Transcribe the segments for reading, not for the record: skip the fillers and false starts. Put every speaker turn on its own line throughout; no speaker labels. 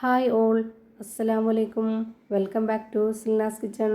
Hi all, അസ്സലാമു അലൈക്കും. Welcome back to Silnas kitchen.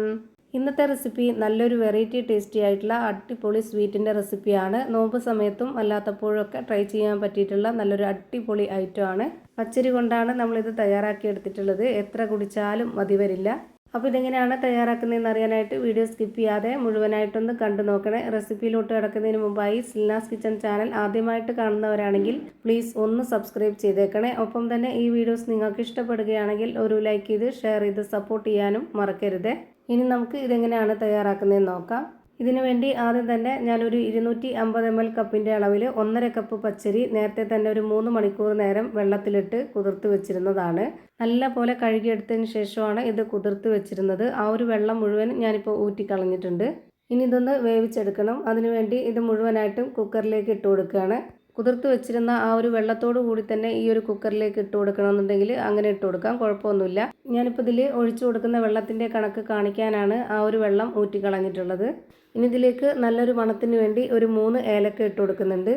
ഇന്നത്തെ റെസിപ്പി നല്ലൊരു വെറൈറ്റി ടേസ്റ്റി ആയിട്ടുള്ള അടിപൊളി സ്വീറ്റിൻ്റെ റെസിപ്പിയാണ്. നോമ്പ് സമയത്തും അല്ലാത്തപ്പോഴൊക്കെ ട്രൈ ചെയ്യാൻ പറ്റിയിട്ടുള്ള നല്ലൊരു അടിപൊളി ഐറ്റമാണ്. പച്ചരി കൊണ്ടാണ് നമ്മളിത് തയ്യാറാക്കി എടുത്തിട്ടുള്ളത്. എത്ര കുടിച്ചാലും മതി വരില്ല. അപ്പോൾ ഇതെങ്ങനെയാണ് തയ്യാറാക്കുന്നതെന്ന് അറിയാനായിട്ട് വീഡിയോ സ്കിപ്പ് ചെയ്യാതെ മുഴുവനായിട്ടൊന്ന് കണ്ടു നോക്കണേ. റെസിപ്പിയിലോട്ട് കിടക്കുന്നതിന് മുമ്പായി സിൽനാസ് കിച്ചൺ ചാനൽ ആദ്യമായിട്ട് കാണുന്നവരാണെങ്കിൽ പ്ലീസ് ഒന്ന് സബ്സ്ക്രൈബ് ചെയ്തേക്കണേ. ഒപ്പം തന്നെ ഈ വീഡിയോസ് നിങ്ങൾക്ക് ഇഷ്ടപ്പെടുകയാണെങ്കിൽ ഒരു ലൈക്ക് ചെയ്ത് ഷെയർ ചെയ്ത് സപ്പോർട്ട് ചെയ്യാനും മറക്കരുത്. ഇനി നമുക്ക് ഇതെങ്ങനെയാണ് തയ്യാറാക്കുന്നതെന്ന് നോക്കാം. ഇതിനു വേണ്ടി ആദ്യം തന്നെ ഞാനൊരു 250 ml കപ്പിൻ്റെ അളവിൽ 1.5 കപ്പ് പച്ചരി നേരത്തെ തന്നെ ഒരു 3 മണിക്കൂർ നേരം വെള്ളത്തിലിട്ട് കുതിർത്ത് വെച്ചിരുന്നതാണ്. നല്ല പോലെ കഴുകിയെടുത്തതിന് ശേഷമാണ് ഇത് കുതിർത്ത് വെച്ചിരുന്നത്. ആ ഒരു വെള്ളം മുഴുവൻ ഞാനിപ്പോൾ ഊറ്റിക്കളഞ്ഞിട്ടുണ്ട്. ഇനി ഇതൊന്ന് വേവിച്ചെടുക്കണം. അതിനുവേണ്ടി ഇത് മുഴുവനായിട്ടും കുക്കറിലേക്ക് ഇട്ട് കൊടുക്കുകയാണ്. കുതിർത്ത് വെച്ചിരുന്ന ആ ഒരു വെള്ളത്തോടു കൂടി തന്നെ ഈ ഒരു കുക്കറിലേക്ക് ഇട്ട് കൊടുക്കണമെന്നുണ്ടെങ്കിൽ അങ്ങനെ ഇട്ട് കൊടുക്കാം, കുഴപ്പമൊന്നുമില്ല. ഞാനിപ്പോൾ ഇതിൽ ഒഴിച്ചു കൊടുക്കുന്ന വെള്ളത്തിൻ്റെ കണക്ക് കാണിക്കാനാണ് ആ ഒരു വെള്ളം ഊറ്റിക്കളഞ്ഞിട്ടുള്ളത്. ഇനി ഇതിലേക്ക് നല്ലൊരു മണത്തിന് വേണ്ടി ഒരു 3 ഏലക്ക ഇട്ട് കൊടുക്കുന്നുണ്ട്.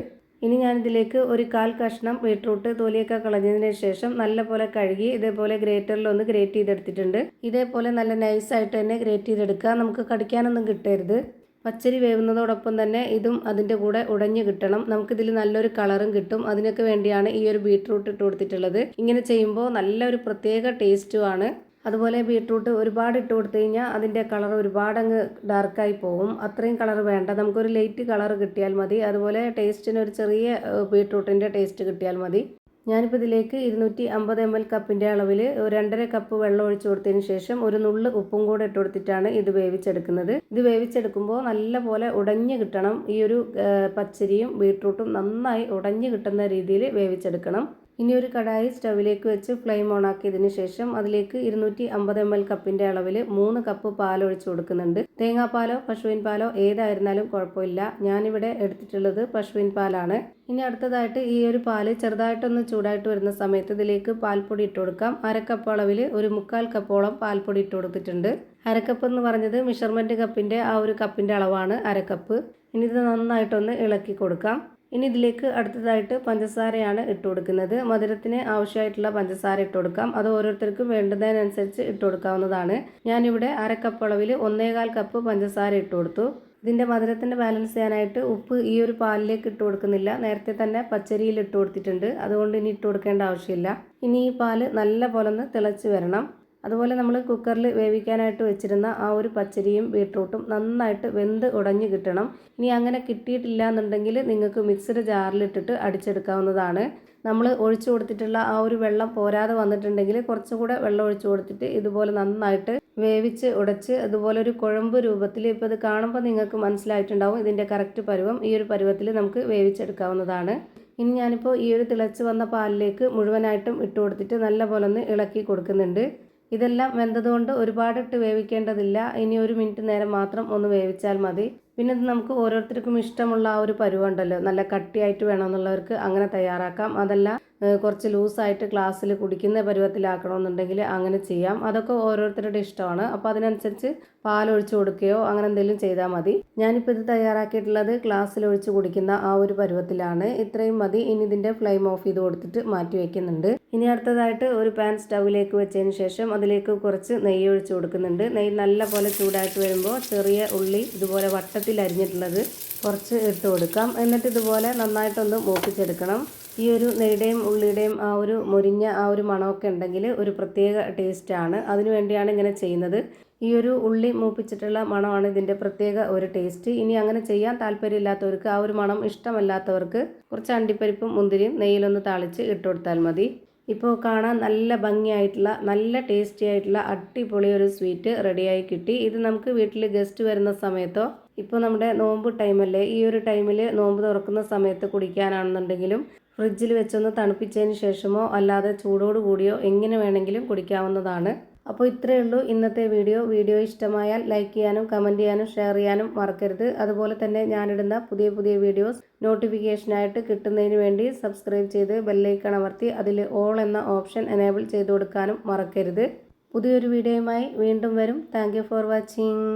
ഇനി ഞാനിതിലേക്ക് ഒരു 1/4 കഷ്ണം ബീട്രൂട്ട് തൊലിയൊക്കെ കളഞ്ഞതിന് ശേഷം നല്ലപോലെ കഴുകി ഇതേപോലെ ഗ്രേറ്ററിൽ ഒന്ന് ഗ്രേറ്റ് ചെയ്തെടുത്തിട്ടുണ്ട്. ഇതേപോലെ നല്ല നൈസായിട്ട് തന്നെ ഗ്രേറ്റ് ചെയ്തെടുക്കുക. നമുക്ക് കടിക്കാനൊന്നും കിട്ടരുത്. പച്ചരി വേവുന്നതോടൊപ്പം തന്നെ ഇതും അതിൻ്റെ കൂടെ ഉടഞ്ഞു കിട്ടണം. നമുക്കിതിൽ നല്ലൊരു കളറും കിട്ടും. അതിനൊക്കെ വേണ്ടിയാണ് ഈ ഒരു ബീട്രൂട്ട് ഇട്ട് കൊടുത്തിട്ടുള്ളത്. ഇങ്ങനെ ചെയ്യുമ്പോൾ നല്ലൊരു പ്രത്യേക ടേസ്റ്റുമാണ്. അതുപോലെ ബീട്രൂട്ട് ഒരുപാട് ഇട്ട് കൊടുത്തു കഴിഞ്ഞാൽ അതിൻ്റെ കളർ ഒരുപാട് അങ്ങ് ഡാർക്കായി പോകും. അത്രയും കളർ വേണ്ട, നമുക്കൊരു ലൈറ്റ് കളർ കിട്ടിയാൽ മതി. അതുപോലെ ടേസ്റ്റിന് ഒരു ചെറിയ ബീട്രൂട്ടിൻ്റെ ടേസ്റ്റ് കിട്ടിയാൽ മതി. ഞാനിപ്പോൾ ഇതിലേക്ക് 250 ml കപ്പിൻ്റെ അളവിൽ 2.5 കപ്പ് വെള്ളം ഒഴിച്ചു കൊടുത്തതിന് ശേഷം ഒരു നുള്ള് ഉപ്പും കൂടെ ഇട്ട് കൊടുത്തിട്ടാണ് ഇത് വേവിച്ചെടുക്കുന്നത്. ഇത് വേവിച്ചെടുക്കുമ്പോൾ നല്ല പോലെ ഉടഞ്ഞു കിട്ടണം. ഈ ഒരു പച്ചരിയും ബീട്രൂട്ടും നന്നായി ഉടഞ്ഞു കിട്ടുന്ന രീതിയിൽ വേവിച്ചെടുക്കണം. ഇനി ഒരു കടായി സ്റ്റവിലേക്ക് വെച്ച് ഫ്ലെയിം ഓൺ ആക്കിയതിന് ശേഷം അതിലേക്ക് 250 ml കപ്പിൻ്റെ അളവിൽ 3 കപ്പ് പാൽ ഒഴിച്ചു കൊടുക്കുന്നുണ്ട്. തേങ്ങാപ്പാലോ പശുവിൻ പാലോ ഏതായിരുന്നാലും കുഴപ്പമില്ല. ഞാനിവിടെ എടുത്തിട്ടുള്ളത് പശുവിൻ പാലാണ്. ഇനി അടുത്തതായിട്ട് ഈ ഒരു പാല് ചെറുതായിട്ടൊന്ന് ചൂടായിട്ട് വരുന്ന സമയത്ത് ഇതിലേക്ക് പാൽപ്പൊടി ഇട്ട് കൊടുക്കാം. 1/2 കപ്പ് അളവിൽ ഒരു 3/4 കപ്പോളം പാൽപ്പൊടി ഇട്ട് കൊടുത്തിട്ടുണ്ട്. 1/2 കപ്പ് എന്ന് പറഞ്ഞത് മെഷർമെൻറ്റ് കപ്പിൻ്റെ ആ ഒരു കപ്പിൻ്റെ അളവാണ് 1/2 കപ്പ്. ഇനി ഇത് നന്നായിട്ടൊന്ന് ഇളക്കി കൊടുക്കാം. ഇനി ഇതിലേക്ക് അടുത്തതായിട്ട് പഞ്ചസാരയാണ് ഇട്ട് കൊടുക്കുന്നത്. മധുരത്തിന് ആവശ്യമായിട്ടുള്ള പഞ്ചസാര ഇട്ട് കൊടുക്കാം. അത് ഓരോരുത്തർക്കും വേണ്ടുന്നതിനനുസരിച്ച് ഇട്ട് കൊടുക്കാവുന്നതാണ്. ഞാനിവിടെ 1/2 കപ്പ് അളവിൽ 1.25 കപ്പ് പഞ്ചസാര ഇട്ട് കൊടുത്തു. ഇതിൻ്റെ മധുരത്തിൻ്റെ ബാലൻസ് ചെയ്യാനായിട്ട് ഉപ്പ് ഈ ഒരു പാലിലേക്ക് ഇട്ട് കൊടുക്കുന്നില്ല. നേരത്തെ തന്നെ പച്ചരിയിൽ ഇട്ട് കൊടുത്തിട്ടുണ്ട്. അതുകൊണ്ട് ഇനി ഇട്ട് കൊടുക്കേണ്ട ആവശ്യമില്ല. ഇനി ഈ പാല് നല്ല പോലെ ഒന്ന് തിളച്ച് വരണം. അതുപോലെ നമ്മൾ കുക്കറിൽ വേവിക്കാനായിട്ട് വെച്ചിരുന്ന ആ ഒരു പച്ചരിയും ബീട്രൂട്ടും നന്നായിട്ട് വെന്ത് ഉടഞ്ഞു കിട്ടണം. ഇനി അങ്ങനെ കിട്ടിയിട്ടില്ല എന്നുണ്ടെങ്കിൽ നിങ്ങൾക്ക് മിക്സഡ് ജാറിലിട്ടിട്ട് അടിച്ചെടുക്കാവുന്നതാണ്. നമ്മൾ ഒഴിച്ചു കൊടുത്തിട്ടുള്ള ആ ഒരു വെള്ളം പോരാതെ വന്നിട്ടുണ്ടെങ്കിൽ കുറച്ചുകൂടെ വെള്ളം ഒഴിച്ചു കൊടുത്തിട്ട് ഇതുപോലെ നന്നായിട്ട് വേവിച്ച് ഉടച്ച് അതുപോലെ ഒരു കുഴമ്പ് രൂപത്തിൽ, ഇപ്പോൾ ഇത് കാണുമ്പോൾ നിങ്ങൾക്ക് മനസ്സിലായിട്ടുണ്ടാവും ഇതിൻ്റെ കറക്റ്റ് പരുവം. ഈ ഒരു പരുവത്തിൽ നമുക്ക് വേവിച്ചെടുക്കാവുന്നതാണ്. ഇനി ഞാനിപ്പോൾ ഈ ഒരു തിളച്ച് വന്ന പാലിലേക്ക് മുഴുവനായിട്ടും ഇട്ട് കൊടുത്തിട്ട് നല്ല പോലെ ഒന്ന് ഇളക്കി കൊടുക്കുന്നുണ്ട്. ഇതെല്ലാം വെന്തതുകൊണ്ട് ഒരുപാട് ഇട്ട് വേവിക്കേണ്ടതില്ല. ഇനി 1 മിനിറ്റ് നേരം മാത്രം ഒന്ന് വേവിച്ചാൽ മതി. പിന്നെ ഇത് നമുക്ക് ഓരോരുത്തർക്കും ഇഷ്ടമുള്ള ആ ഒരു പരുവുണ്ടല്ലോ, നല്ല കട്ടിയായിട്ട് വേണമെന്നുള്ളവർക്ക് അങ്ങനെ തയ്യാറാക്കാം. അതല്ല കുറച്ച് ലൂസായിട്ട് ഗ്ലാസ്സിൽ കുടിക്കുന്ന പരുവത്തിലാക്കണമെന്നുണ്ടെങ്കിൽ അങ്ങനെ ചെയ്യാം. അതൊക്കെ ഓരോരുത്തരുടെ ഇഷ്ടമാണ്. അപ്പോൾ അതിനനുസരിച്ച് പാലൊഴിച്ച് കൊടുക്കുകയോ അങ്ങനെ എന്തെങ്കിലും ചെയ്താൽ മതി. ഞാനിപ്പോൾ ഇത് തയ്യാറാക്കിയിട്ടുള്ളത് ഗ്ലാസ്സിൽ ഒഴിച്ച് കുടിക്കുന്ന ആ ഒരു പരുവത്തിലാണ്. ഇത്രയും മതി. ഇനി ഇതിൻ്റെ ഫ്ലെയിം ഓഫ് ചെയ്ത് കൊടുത്തിട്ട് മാറ്റി വയ്ക്കുന്നുണ്ട്. ഇനി അടുത്തതായിട്ട് ഒരു പാൻ സ്റ്റൗവിലേക്ക് വെച്ചതിന് ശേഷം അതിലേക്ക് കുറച്ച് നെയ്യ് ഒഴിച്ച് കൊടുക്കുന്നുണ്ട്. നെയ്യ് നല്ല പോലെ ചൂടായിട്ട് വരുമ്പോൾ ചെറിയ ഉള്ളി ഇതുപോലെ വട്ടത്തിൽ അരിഞ്ഞിട്ടുള്ളത് കുറച്ച് ഇട്ട് കൊടുക്കാം. എന്നിട്ട് ഇതുപോലെ നന്നായിട്ടൊന്ന് മൂപ്പിച്ചെടുക്കണം. ഈ ഒരു നെയ്യുടെയും ഉള്ളിയുടെയും ആ ഒരു മുരിഞ്ഞ ആ ഒരു മണമൊക്കെ ഉണ്ടെങ്കിൽ ഒരു പ്രത്യേക ടേസ്റ്റാണ്. അതിനു വേണ്ടിയാണ് ഇങ്ങനെ ചെയ്യുന്നത്. ഈ ഒരു ഉള്ളി മൂപ്പിച്ചിട്ടുള്ള മണമാണ് ഇതിൻ്റെ പ്രത്യേക ഒരു ടേസ്റ്റ്. ഇനി അങ്ങനെ ചെയ്യാൻ താല്പര്യമില്ലാത്തവർക്ക്, ആ ഒരു മണം ഇഷ്ടമല്ലാത്തവർക്ക് കുറച്ച് അണ്ടിപ്പരിപ്പും മുന്തിരിയും നെയ്യിലൊന്ന് താളിച്ച് ഇട്ട് കൊടുത്താൽ മതി. ഇപ്പോൾ കാണാൻ നല്ല ഭംഗിയായിട്ടുള്ള നല്ല ടേസ്റ്റി ആയിട്ടുള്ള അടിപൊളി ഒരു സ്വീറ്റ് റെഡിയായി കിട്ടി. ഇത് നമുക്ക് വീട്ടിൽ ഗസ്റ്റ് വരുന്ന സമയത്തോ ഇപ്പോൾ നമ്മുടെ നോമ്പ് ടൈമല്ലേ, ഈ ഒരു ടൈമിൽ നോമ്പ് തുറക്കുന്ന സമയത്ത് കുടിക്കാനാണെന്നുണ്ടെങ്കിലും ഫ്രിഡ്ജിൽ വെച്ചൊന്ന് തണുപ്പിച്ചതിന് ശേഷമോ അല്ലാതെ ചൂടോട് കൂടിയോ എങ്ങനെ വേണമെങ്കിലും കുടിക്കാവുന്നതാണ്. അപ്പോൾ ഇത്രയേ ഉള്ളൂ ഇന്നത്തെ വീഡിയോ ഇഷ്ടമായാൽ ലൈക്ക് ചെയ്യാനും കമൻറ്റ് ചെയ്യാനും ഷെയർ ചെയ്യാനും മറക്കരുത്. അതുപോലെ തന്നെ ഞാനിടുന്ന പുതിയ പുതിയ വീഡിയോസ് നോട്ടിഫിക്കേഷനായിട്ട് കിട്ടുന്നതിന് വേണ്ടി സബ്സ്ക്രൈബ് ചെയ്ത് ബെല്ലൈക്കൺ അമർത്തി അതിൽ ഓൾ എന്ന ഓപ്ഷൻ എനേബിൾ ചെയ്ത് കൊടുക്കാനും മറക്കരുത്. പുതിയൊരു വീഡിയോയുമായി വീണ്ടും വരും. Thank you for watching.